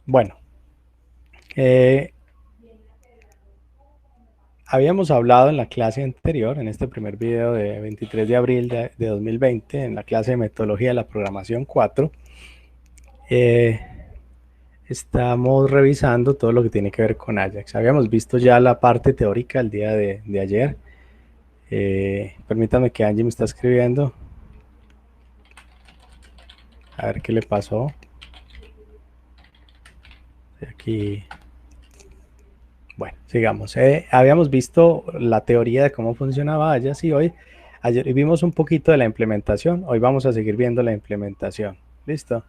Bueno, habíamos hablado en la clase anterior, en este primer video de 23 de abril de 2020, en la clase de metodología de la programación 4, estamos revisando todo lo que tiene que ver con Ajax. Habíamos visto ya la parte teórica el día de ayer. Permítame que Angie me está escribiendo. A ver qué le pasó. Aquí. Bueno, sigamos. Habíamos visto la teoría de cómo funcionaba Ajax y ayer vimos un poquito de la implementación. Hoy vamos a seguir viendo la implementación. ¿Listo?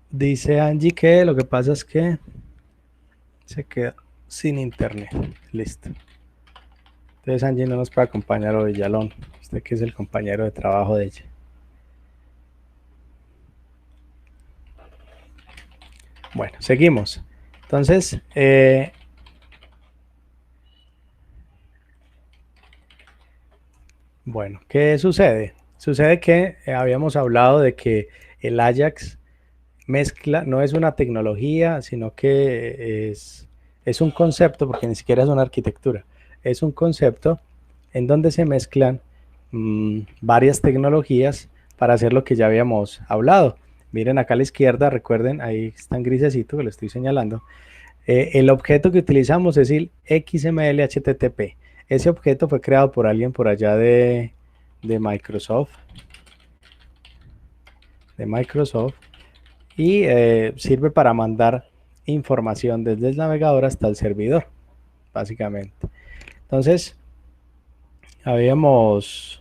Dice Angie que lo que pasa es que se queda sin internet. Listo. Entonces Angie no nos puede acompañar hoy, Yalón. Usted que es el compañero de trabajo de ella. Bueno, seguimos. Entonces, bueno, ¿qué sucede? Sucede que habíamos hablado de que el Ajax mezcla, no es una tecnología, sino que es un concepto, porque ni siquiera es una arquitectura, es un concepto en donde se mezclan varias tecnologías para hacer lo que ya habíamos hablado. Miren acá a la izquierda, recuerden, ahí está en grisecito que lo estoy señalando. El objeto que utilizamos es el XML HTTP. Ese objeto fue creado por alguien por allá de Microsoft. Y sirve para mandar información desde el navegador hasta el servidor, básicamente. Entonces, habíamos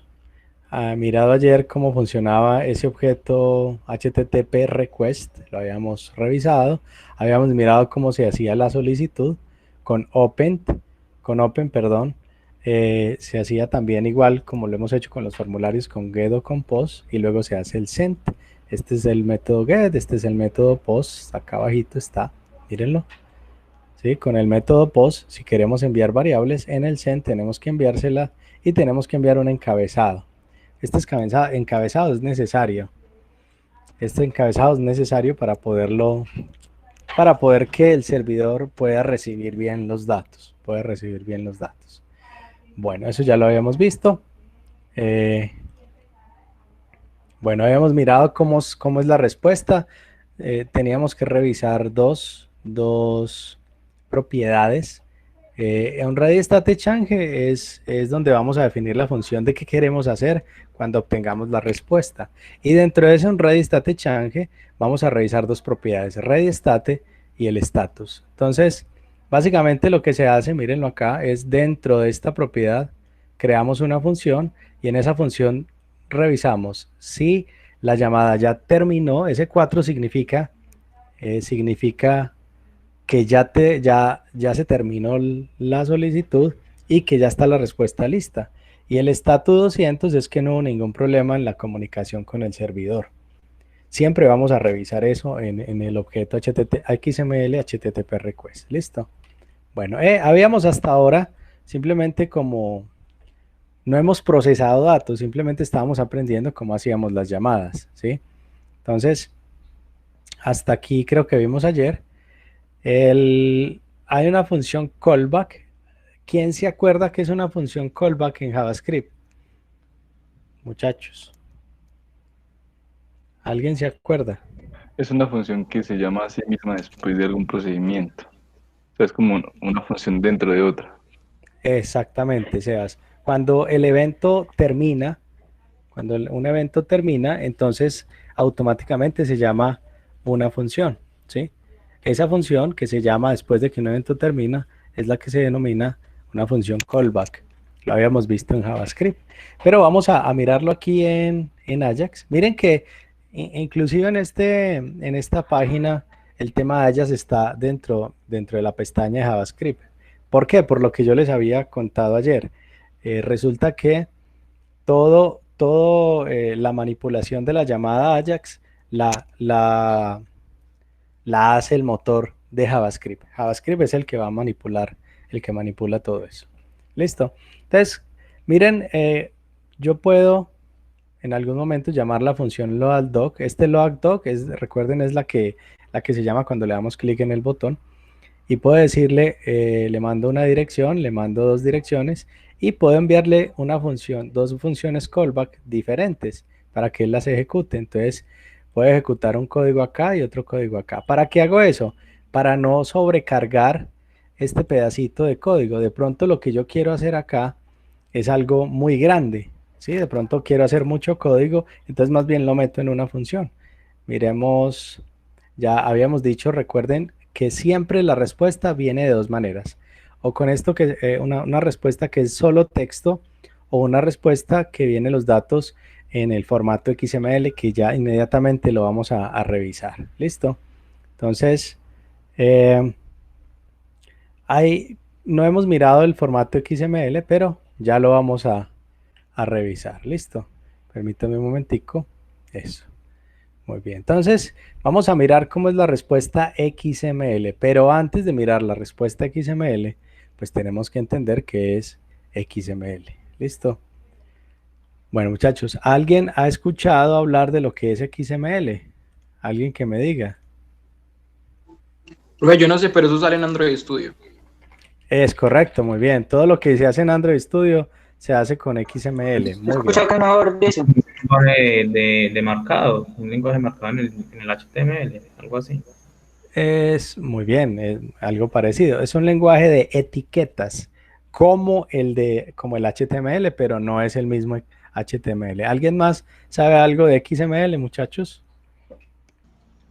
mirado ayer cómo funcionaba ese objeto HTTP request, lo habíamos revisado, habíamos mirado cómo se hacía la solicitud con Open, perdón, se hacía también igual como lo hemos hecho con los formularios con get o con post y luego se hace el send. Este es el método get, este es el método post, acá abajito está, mírenlo. ¿Sí? Con el método post, si queremos enviar variables en el send tenemos que enviársela y tenemos que enviar un encabezado. Este encabezado es necesario. Este encabezado es necesario para poder que el servidor pueda recibir bien los datos. Bueno, eso ya lo habíamos visto. Bueno, habíamos mirado cómo es la respuesta. Teníamos que revisar dos propiedades. Un ready state change es donde vamos a definir la función de qué queremos hacer cuando obtengamos la respuesta. Y dentro de ese un ready state change vamos a revisar dos propiedades, ready state y el status. Entonces, básicamente lo que se hace, mírenlo acá, es dentro de esta propiedad creamos una función y en esa función revisamos si la llamada ya terminó. Ese 4 significa que ya se terminó la solicitud y que ya está la respuesta lista. Y el status 200 es que no hubo ningún problema en la comunicación con el servidor. Siempre vamos a revisar eso en el objeto XML HTTP request. ¿Listo? Bueno, habíamos hasta ahora simplemente como no hemos procesado datos, simplemente estábamos aprendiendo cómo hacíamos las llamadas, ¿sí? Entonces, hasta aquí creo que vimos ayer. Hay una función callback. ¿Quién se acuerda que es una función callback en JavaScript? Muchachos. ¿Alguien se acuerda? Es una función que se llama a sí misma después de algún procedimiento. O sea, es como una función dentro de otra. Exactamente, Sebas. Cuando el evento termina, cuando un evento termina, entonces automáticamente se llama una función, ¿sí? Esa función que se llama después de que un evento termina es la que se denomina una función callback. Lo habíamos visto en JavaScript. Pero vamos a mirarlo aquí en Ajax. Miren que inclusive en esta página el tema de Ajax está dentro de la pestaña de JavaScript. ¿Por qué? Por lo que yo les había contado ayer. Resulta que la manipulación de la llamada Ajax la hace el motor de JavaScript. JavaScript es el que va a manipular, el que manipula todo eso. Listo. Entonces, miren, yo puedo en algún momento llamar la función loadDoc. Este loadDoc recuerden, es la que se llama cuando le damos clic en el botón. Y puedo decirle, le mando una dirección, le mando dos direcciones y puedo enviarle dos funciones callback diferentes para que él las ejecute. Entonces, puedo ejecutar un código acá y otro código acá. ¿Para qué hago eso? Para no sobrecargar este pedacito de código. De pronto lo que yo quiero hacer acá es algo muy grande, ¿sí? De pronto quiero hacer mucho código, entonces más bien lo meto en una función. Miremos, ya habíamos dicho, recuerden que siempre la respuesta viene de dos maneras. O con esto que una respuesta que es solo texto o una respuesta que viene los datos en el formato XML que ya inmediatamente lo vamos a revisar. ¿Listo? Entonces, no hemos mirado el formato XML, pero ya lo vamos a revisar. ¿Listo? Permítame un momentico. Eso. Muy bien. Entonces, vamos a mirar cómo es la respuesta XML. Pero antes de mirar la respuesta XML, pues tenemos que entender qué es XML. ¿Listo? Bueno, muchachos, ¿alguien ha escuchado hablar de lo que es XML? ¿Alguien que me diga? Profe, yo no sé, pero eso sale en Android Studio. Es correcto, muy bien. Todo lo que se hace en Android Studio se hace con XML. Muy bien. Un lenguaje de marcado, un lenguaje marcado en el HTML, algo así. Es muy bien, es algo parecido. Es un lenguaje de etiquetas, como el HTML, pero no es el mismo HTML. ¿Alguien más sabe algo de XML, muchachos?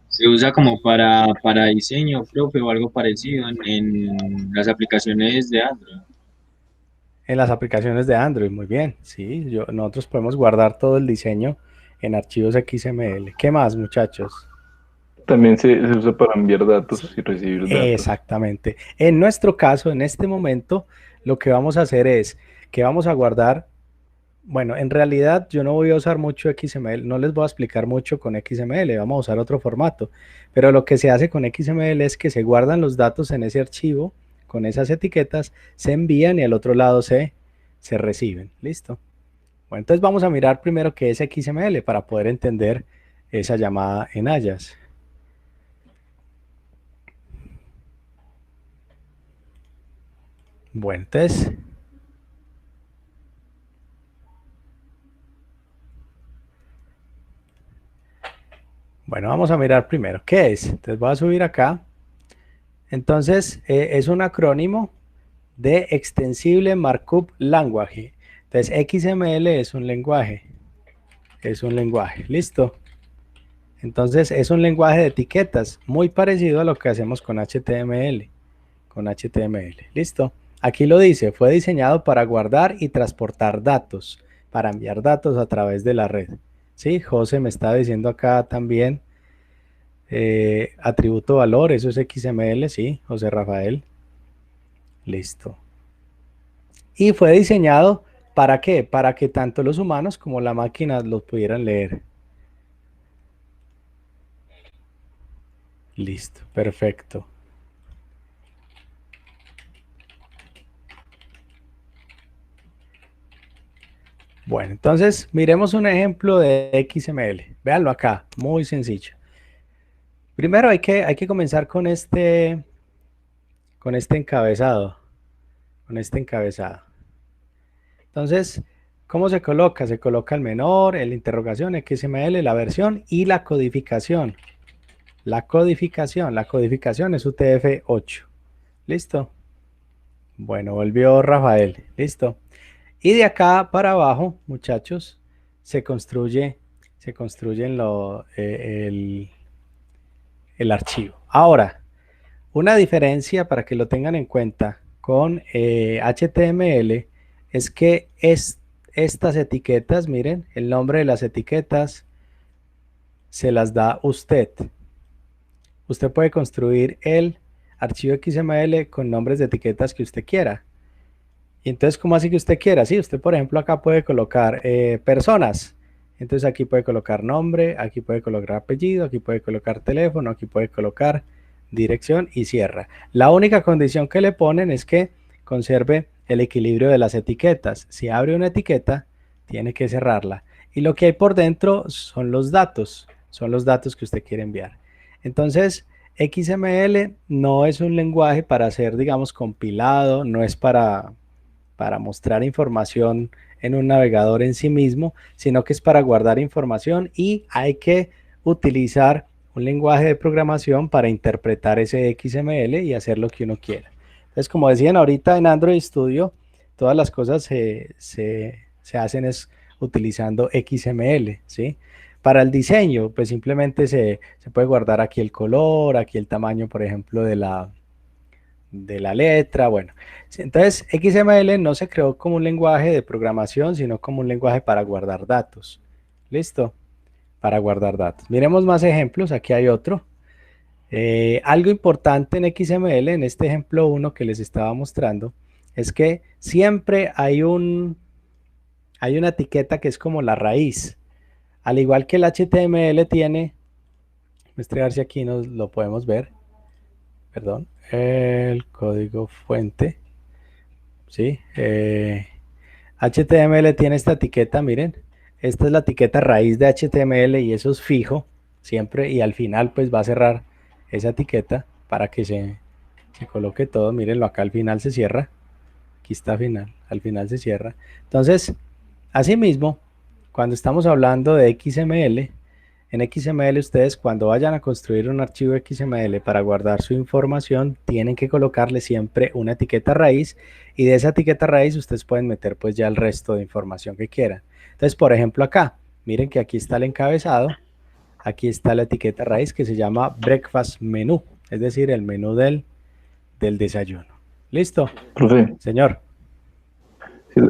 Se usa como para diseño, profe, o algo parecido en las aplicaciones de Android. En las aplicaciones de Android, muy bien. Sí, nosotros podemos guardar todo el diseño en archivos XML. ¿Qué más, muchachos? También se usa para enviar datos y recibir datos. Exactamente. En nuestro caso, en este momento, lo que vamos a hacer es que vamos a guardar, bueno, en realidad yo no voy a usar mucho XML, no les voy a explicar mucho con XML, vamos a usar otro formato, pero lo que se hace con XML es que se guardan los datos en ese archivo, con esas etiquetas, se envían y al otro lado se reciben. ¿Listo? Bueno, entonces vamos a mirar primero qué es XML para poder entender esa llamada en Ajax. Bueno, entonces, vamos a mirar primero qué es. Entonces voy a subir acá. Entonces, es un acrónimo de Extensible Markup Language. Entonces, XML es un lenguaje. ¿Listo? Entonces, es un lenguaje de etiquetas, muy parecido a lo que hacemos con HTML. ¿Listo? Aquí lo dice, fue diseñado para guardar y transportar datos, para enviar datos a través de la red. Sí, José me está diciendo acá también, atributo valor, eso es XML, sí, José Rafael. Listo. Y fue diseñado, ¿para qué? Para que tanto los humanos como la máquina los pudieran leer. Listo, perfecto. Bueno, entonces miremos un ejemplo de XML. Véanlo acá, muy sencillo. Primero hay que comenzar con este encabezado. Entonces, ¿cómo se coloca? Se coloca el menor, el interrogación, XML, la versión y la codificación. La codificación es UTF-8. ¿Listo? Bueno, volvió Rafael. ¿Listo? Y de acá para abajo, muchachos, se construye el archivo. Ahora, una diferencia para que lo tengan en cuenta con HTML es que estas etiquetas, miren, el nombre de las etiquetas se las da usted. Usted puede construir el archivo XML con nombres de etiquetas que usted quiera. Y entonces, ¿cómo así que usted quiera? Sí, usted, por ejemplo, acá puede colocar personas. Entonces, aquí puede colocar nombre, aquí puede colocar apellido, aquí puede colocar teléfono, aquí puede colocar dirección y cierra. La única condición que le ponen es que conserve el equilibrio de las etiquetas. Si abre una etiqueta, tiene que cerrarla. Y lo que hay por dentro son los datos que usted quiere enviar. Entonces, XML no es un lenguaje para ser, digamos, compilado, no es para mostrar información en un navegador en sí mismo, sino que es para guardar información y hay que utilizar un lenguaje de programación para interpretar ese XML y hacer lo que uno quiera. Entonces, como decían ahorita en Android Studio, todas las cosas se hacen es utilizando XML, ¿sí? Para el diseño, pues simplemente se puede guardar aquí el color, aquí el tamaño, por ejemplo, de la letra, bueno. Entonces, XML no se creó como un lenguaje de programación, sino como un lenguaje para guardar datos. ¿Listo? Para guardar datos. Miremos más ejemplos, aquí hay otro. Algo importante en XML, en este ejemplo 1 que les estaba mostrando, es que siempre hay una etiqueta que es como la raíz. Al igual que el HTML tiene, muestre a ver si aquí nos lo podemos ver, perdón, el código fuente, ¿sí? HTML tiene esta etiqueta, miren, esta es la etiqueta raíz de HTML y eso es fijo siempre y al final pues va a cerrar esa etiqueta para que se coloque todo, mírenlo acá al final se cierra, aquí está al final se cierra. Entonces, asimismo, cuando estamos hablando de XML, en XML ustedes cuando vayan a construir un archivo XML para guardar su información, tienen que colocarle siempre una etiqueta raíz y de esa etiqueta raíz ustedes pueden meter pues ya el resto de información que quieran. Entonces, por ejemplo acá, miren que aquí está el encabezado, aquí está la etiqueta raíz que se llama Breakfast Menu, es decir, el menú del desayuno. ¿Listo? Profe, Señor.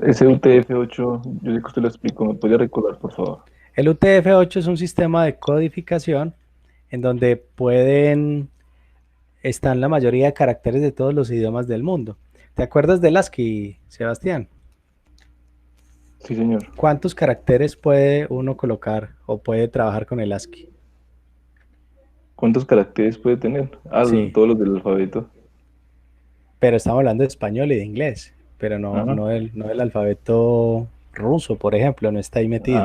ese UTF-8, yo sé que usted lo explicó, ¿me puede recordar, por favor? El UTF-8 es un sistema de codificación en donde están la mayoría de caracteres de todos los idiomas del mundo. ¿Te acuerdas del ASCII, Sebastián? Sí, señor. ¿Cuántos caracteres puede uno colocar o puede trabajar con el ASCII? ¿Cuántos caracteres puede tener? Sí. Todos los del alfabeto. Pero estamos hablando de español y de inglés, pero no del alfabeto ruso, por ejemplo, no está ahí metido.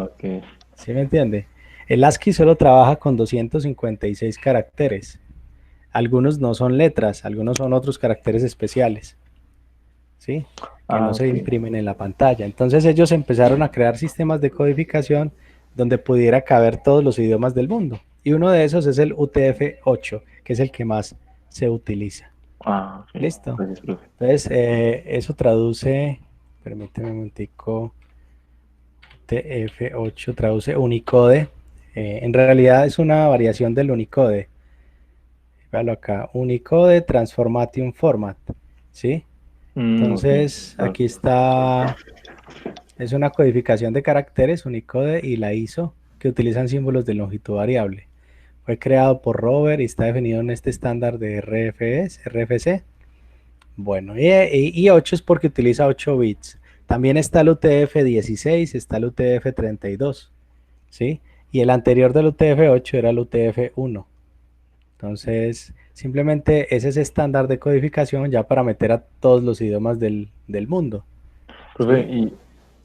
Ok. ¿Sí me entiende? El ASCII solo trabaja con 256 caracteres. Algunos no son letras, algunos son otros caracteres especiales, ¿sí? Que no se Ok. imprimen en la pantalla. Entonces ellos empezaron a crear sistemas de codificación donde pudiera caber todos los idiomas del mundo. Y uno de esos es el UTF-8, que es el que más se utiliza. Ok. ¿Listo? Gracias, profe. Entonces, eso traduce, permíteme un momentico, UTF-8 traduce Unicode. En realidad es una variación del Unicode. Véalo acá, Unicode Transformation Format, ¿sí? Entonces, Ok. aquí está, es una codificación de caracteres Unicode y la ISO que utilizan símbolos de longitud variable. Fue creado por Robert y está definido en este estándar de RFC. Bueno, y 8 es porque utiliza 8 bits. También está el UTF-16, está el UTF-32, ¿sí? Y el anterior del UTF-8 era el UTF-1. Entonces, simplemente ese es estándar de codificación ya para meter a todos los idiomas del mundo. Profe, ¿Sí? y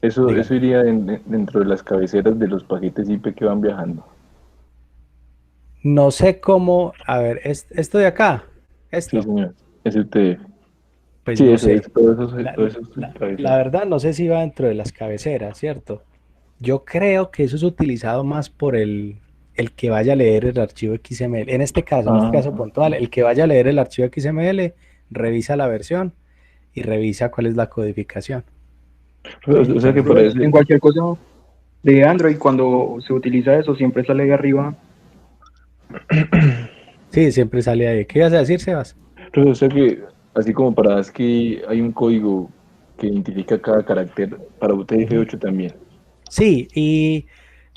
eso Dígame. iría dentro de las cabeceras de los paquetes IP que van viajando. No sé cómo, a ver, esto de acá, Sí, esto, señor. Ese UTF. pues Sí, no eso sé. es, todo La, eso es la- la cabeceras. verdad no sé si va dentro de las cabeceras, ¿cierto? Yo creo que eso es utilizado más por el que vaya a leer el archivo XML. En este caso puntual, el que vaya a leer el archivo XML, revisa la versión y revisa cuál es la codificación. O sea que Entonces, para Profe, ese, en cualquier cosa de Android, cuando se utiliza eso, siempre sale ahí arriba. sí, siempre sale ahí. ¿Qué ibas a decir, Sebas? profe, o sea que así como para ASCII hay un código que identifica cada carácter, para Ujú. UTF-8 también. Sí, y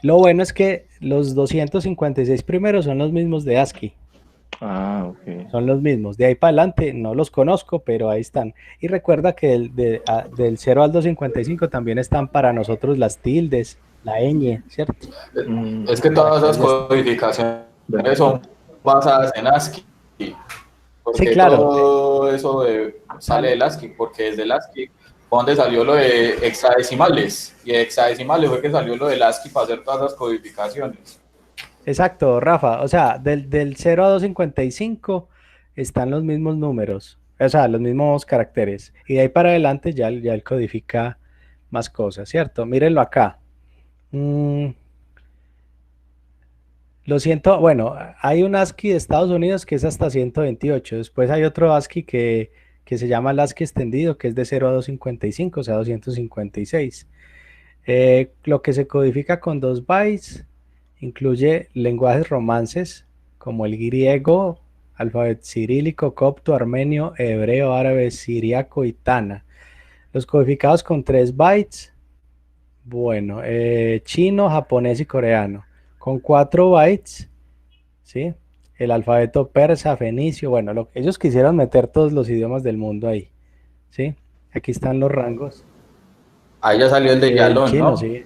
lo bueno es que los 256 primeros son los mismos de ASCII. Ok. Son los mismos. De ahí para adelante no los conozco, pero ahí están. Y recuerda que del 0 al 255 también están para nosotros las tildes, la ñ, ¿cierto? Es que Para todas que esas ellas... codificaciones son basadas en ASCII. Sí, Porque claro. todo eso sale del ASCII, porque es del ASCII fue donde salió lo de hexadecimales, y de hexadecimales fue que salió lo del ASCII para hacer todas las codificaciones. Exacto, Rafa. O sea, del 0 a 255 están los mismos números, o sea, los mismos caracteres. Y de ahí para adelante ya él codifica más cosas, ¿cierto? Mírenlo acá. Lo siento, bueno, hay un ASCII de Estados Unidos que es hasta 128. Después hay otro ASCII que se llama el ASCII extendido, que es de 0 a 255, o sea, 256. Lo que se codifica con 2 bytes incluye lenguajes romances como el griego, alfabeto cirílico, copto, armenio, hebreo, árabe, siriaco y tana. Los codificados con 3 bytes, bueno, chino, japonés y coreano. Con 4 bytes, ¿sí? El alfabeto persa, fenicio, bueno, ellos quisieron meter todos los idiomas del mundo ahí, ¿sí? Aquí están los rangos. Ahí ya salió el de El Yalón, chino, ¿no? sí.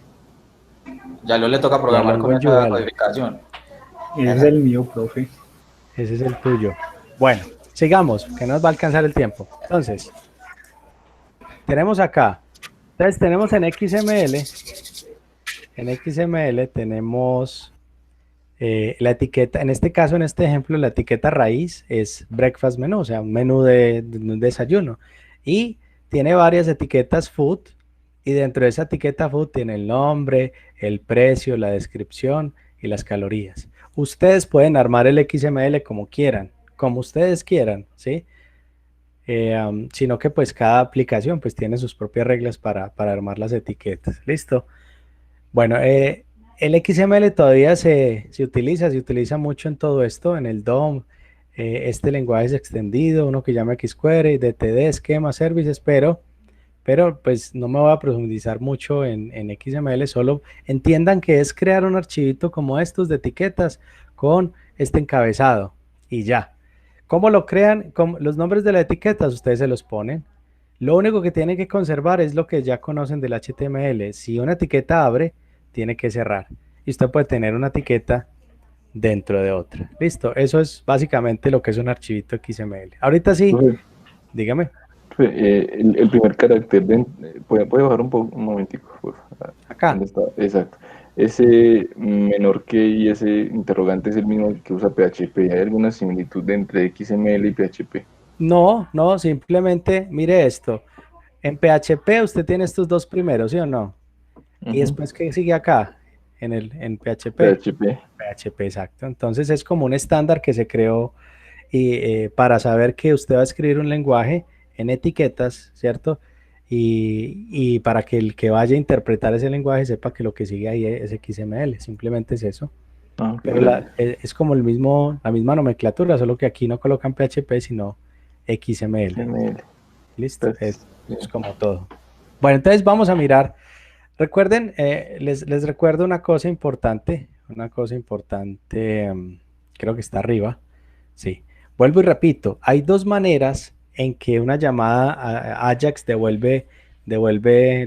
Yalón le toca programar Yalón con esa Gonyugal. codificación. Ese es el mío, profe. Ese es el tuyo. Bueno, sigamos, que no nos va a alcanzar el tiempo. Entonces, tenemos acá. Entonces, tenemos en XML. En XML tenemos la etiqueta, en este caso, en este ejemplo, la etiqueta raíz es breakfast menu, o sea, un menú de un desayuno. Y tiene varias etiquetas food, y dentro de esa etiqueta food tiene el nombre, el precio, la descripción y las calorías. Ustedes pueden armar el XML como quieran, como ustedes quieran, ¿sí? Sino que pues cada aplicación pues tiene sus propias reglas para armar las etiquetas. ¿Listo? Bueno, el XML todavía se utiliza mucho en todo esto, en el DOM. Este lenguaje es extendido, uno que llama XQuery, DTD, esquema, services, pero pues no me voy a profundizar mucho en XML, solo entiendan que es crear un archivito como estos de etiquetas con este encabezado y ya. ¿Cómo lo crean? Los nombres de las etiquetas ustedes se los ponen. Lo único que tienen que conservar es lo que ya conocen del HTML. Si una etiqueta abre, tiene que cerrar. Y usted puede tener una etiqueta dentro de otra. Listo, eso es básicamente lo que es un archivito XML. Ahorita sí, Profe, dígame. el primer carácter, puede bajar un momentico, por favor. Acá. ¿Dónde está? Exacto. Ese menor que y ese interrogante es el mismo que usa PHP. ¿Hay alguna similitud entre XML y PHP? No, simplemente mire esto. En PHP usted tiene estos dos primeros, ¿sí o no? Y después, ¿qué sigue acá? En PHP. PHP. PHP, exacto. Entonces es como un estándar que se creó y, para saber que usted va a escribir un lenguaje en etiquetas, ¿cierto? Y para que el que vaya a interpretar ese lenguaje sepa que lo que sigue ahí es XML, simplemente es eso. Pero es como la misma nomenclatura, solo que aquí no colocan PHP, sino XML. ¿Listo? Es como todo. Bueno, entonces vamos a mirar. Recuerden, les recuerdo una cosa importante, creo que está arriba. Sí. Vuelvo y repito, hay dos maneras en que una llamada a Ajax devuelve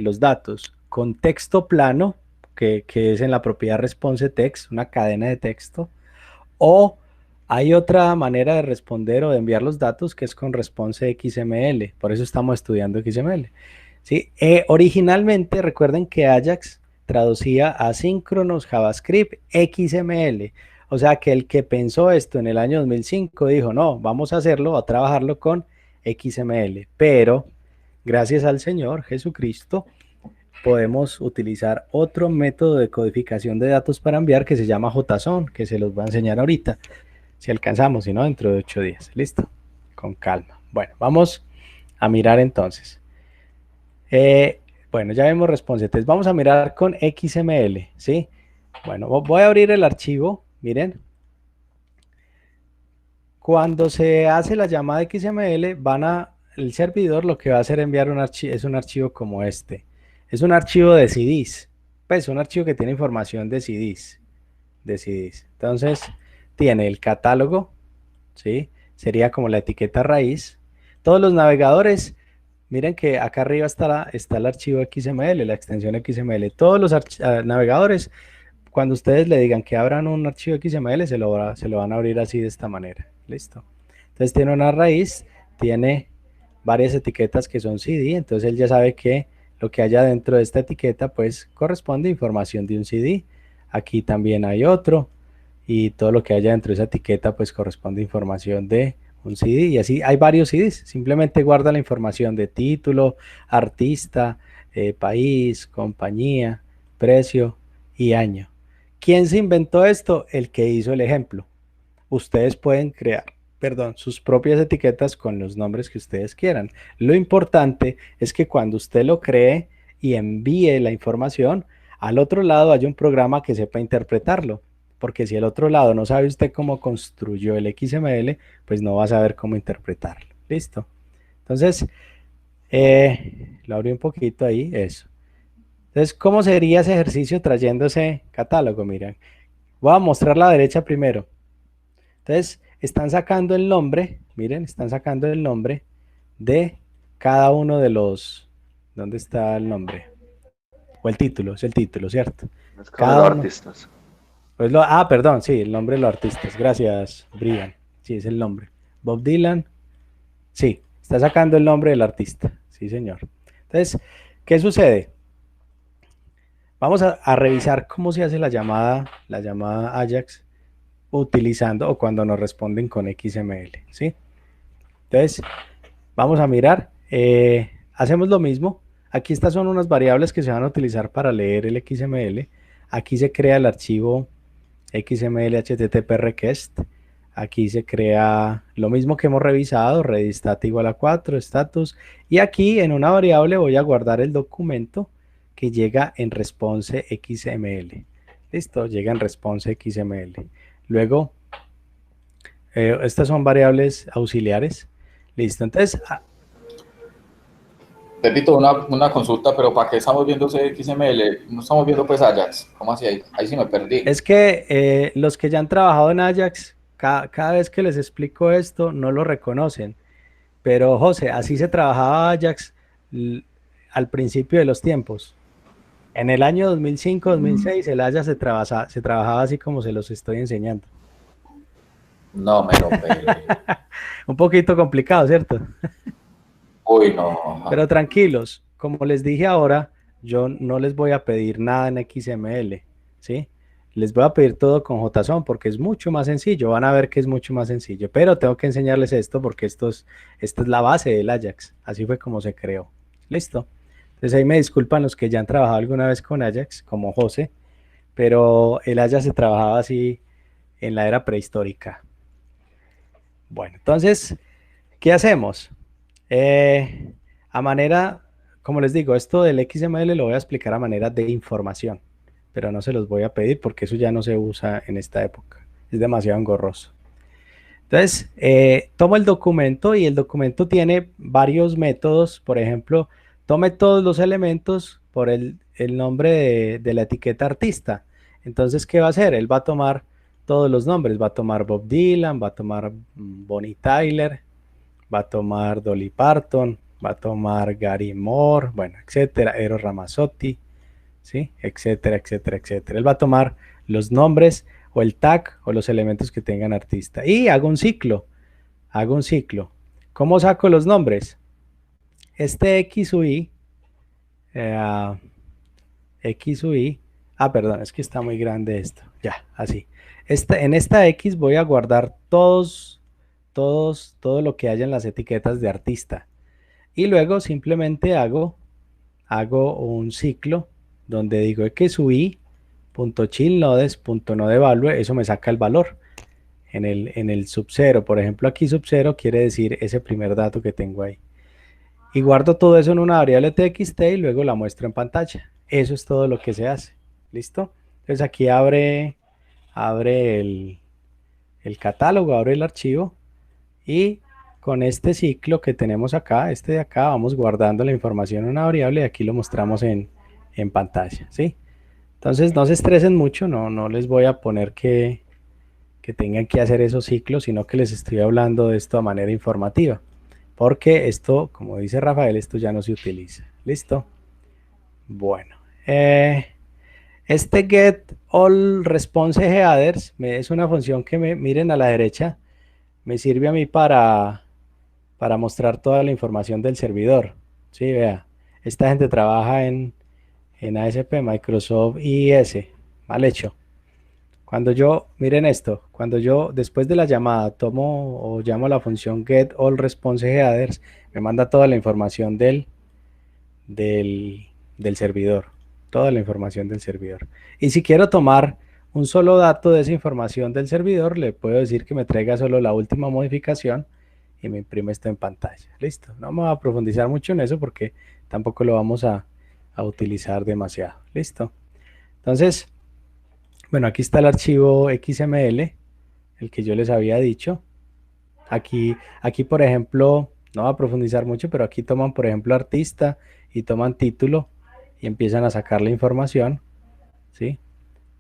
los datos. Con texto plano, que es en la propiedad response text, una cadena de texto, o hay otra manera de responder o de enviar los datos que es con response XML. Por eso estamos estudiando XML. ¿Sí? Originalmente, recuerden que Ajax traducía asíncronos JavaScript XML. O sea que el que pensó esto en el año 2005 dijo, no, vamos a hacerlo, a trabajarlo con XML. Pero, gracias al Señor Jesucristo, podemos utilizar otro método de codificación de datos para enviar que se llama JSON, que se los voy a enseñar ahorita, si alcanzamos, si no, dentro de 8 días. ¿Listo? Con calma. Bueno, vamos a mirar entonces. Bueno, ya vemos response. Entonces vamos a mirar con XML, ¿sí? Bueno, voy a abrir el archivo, miren. Cuando se hace la llamada XML, el servidor lo que va a hacer enviar es un archivo como este. Es un archivo de CDs, pues un archivo que tiene información de CDs. Entonces, tiene el catálogo, ¿sí? Sería como la etiqueta raíz. Todos los navegadores, miren que acá arriba está el archivo XML, la extensión XML. Todos los navegadores, cuando ustedes le digan que abran un archivo XML, se lo van a abrir así de esta manera. Listo. Entonces tiene una raíz, tiene varias etiquetas que son CD, entonces él ya sabe que lo que haya dentro de esta etiqueta pues corresponde a información de un CD. Aquí también hay otro y todo lo que haya dentro de esa etiqueta pues corresponde a información de un CD, y así hay varios CDs. Simplemente guarda la información de título, artista, país, compañía, precio y año. ¿Quién se inventó esto? El que hizo el ejemplo. Ustedes pueden crear, sus propias etiquetas con los nombres que ustedes quieran. Lo importante es que cuando usted lo cree y envíe la información, al otro lado haya un programa que sepa interpretarlo. Porque si el otro lado no sabe usted cómo construyó el XML, pues no va a saber cómo interpretarlo. ¿Listo? Entonces, lo abrí un poquito ahí, eso. Entonces, ¿cómo sería ese ejercicio trayendo ese catálogo? Miren, voy a mostrar la derecha primero. Entonces, están sacando el nombre, miren, están sacando el nombre de cada uno de los... ¿Dónde está el nombre? O el título, es el título, ¿cierto? Es como Cada los uno... artistas. Pues perdón, sí, el nombre de los artistas. Gracias, Brian. Sí, es el nombre. Bob Dylan. Sí, está sacando el nombre del artista. Sí, señor. Entonces, ¿qué sucede? Vamos a revisar cómo se hace la llamada Ajax utilizando o cuando nos responden con XML, ¿sí? Entonces, vamos a mirar. Hacemos lo mismo. Aquí estas son unas variables que se van a utilizar para leer el XML. Aquí se crea el archivo XML HTTP request. Aquí se crea lo mismo que hemos revisado, redstat igual a 4, status. Y aquí en una variable voy a guardar el documento que llega en response XML. Listo, llega en response XML. Luego, estas son variables auxiliares. Listo, entonces... Pepito, una consulta, pero ¿para qué estamos viendo ese XML? No estamos viendo pues Ajax. ¿Cómo así? Ahí sí me perdí. Es que los que ya han trabajado en Ajax, cada vez que les explico esto, no lo reconocen. Pero, José, así se trabajaba Ajax al principio de los tiempos. En el año 2005, 2006, el Ajax se trabajaba así como se los estoy enseñando. No me lo perdí. Un poquito complicado, ¿cierto? Uy, no. Pero tranquilos, como les dije ahora, yo no les voy a pedir nada en XML, ¿sí? Les voy a pedir todo con JSON porque es mucho más sencillo. Van a ver que es mucho más sencillo, pero tengo que enseñarles esto porque esta es la base del Ajax. Así fue como se creó. ¿Listo? Entonces ahí me disculpan los que ya han trabajado alguna vez con Ajax, como José, pero el Ajax se trabajaba así en la era prehistórica. Bueno, entonces, ¿qué hacemos? A manera, como les digo, esto del XML lo voy a explicar a manera de información, pero no se los voy a pedir porque eso ya no se usa en esta época. Es demasiado engorroso. Entonces, tomo el documento y el documento tiene varios métodos. Por ejemplo, tome todos los elementos por el nombre de la etiqueta artista. Entonces, ¿qué va a hacer? Él va a tomar todos los nombres. Va a tomar Bob Dylan, va a tomar Bonnie Tyler, va a tomar Dolly Parton, va a tomar Gary Moore, bueno, etcétera, Eros Ramazzotti, ¿sí? Etcétera, etcétera, etcétera. Él va a tomar los nombres o el tag o los elementos que tengan artista. Y hago un ciclo. ¿Cómo saco los nombres? Este X u Y, perdón, es que está muy grande esto. Ya, así. En esta X voy a guardar todo lo que haya en las etiquetas de artista. Y luego simplemente hago un ciclo donde digo xui.chillNodes.nodeValue, eso me saca el valor en el sub 0. Por ejemplo, aquí sub 0 quiere decir ese primer dato que tengo ahí. Y guardo todo eso en una variable txt y luego la muestro en pantalla. Eso es todo lo que se hace. ¿Listo? Entonces aquí abre el catálogo, abre el archivo y con este ciclo que tenemos acá, este de acá, vamos guardando la información en una variable y aquí lo mostramos en pantalla, ¿sí? Entonces no se estresen mucho, no les voy a poner que tengan que hacer esos ciclos, sino que les estoy hablando de esto de manera informativa, porque esto, como dice Rafael, esto ya no se utiliza. ¿Listo? Bueno, este get all response headers es una función que miren a la derecha, me sirve a mí para para mostrar toda la información del servidor. Sí, vea, esta gente trabaja en ASP, Microsoft IIS, mal hecho. Cuando yo, miren esto, cuando yo después de la llamada tomo o llamo a la función get all response headers, me manda toda la información del servidor, toda la información del servidor. Y si quiero tomar un solo dato de esa información del servidor, le puedo decir que me traiga solo la última modificación y me imprime esto en pantalla. Listo, no me voy a profundizar mucho en eso porque tampoco lo vamos a utilizar demasiado. Listo. Entonces, bueno, aquí está el archivo XML, el que yo les había dicho. Aquí, por ejemplo, no voy a profundizar mucho, pero aquí toman, por ejemplo, artista y toman título y empiezan a sacar la información, ¿sí?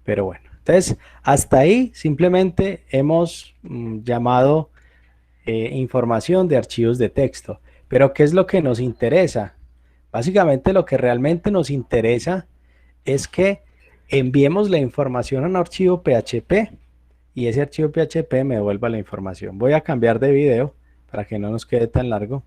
Pero bueno, entonces, hasta ahí simplemente hemos llamado información de archivos de texto. Pero, ¿qué es lo que nos interesa? Básicamente, lo que realmente nos interesa es que enviemos la información a un archivo PHP y ese archivo PHP me devuelva la información. Voy a cambiar de video para que no nos quede tan largo.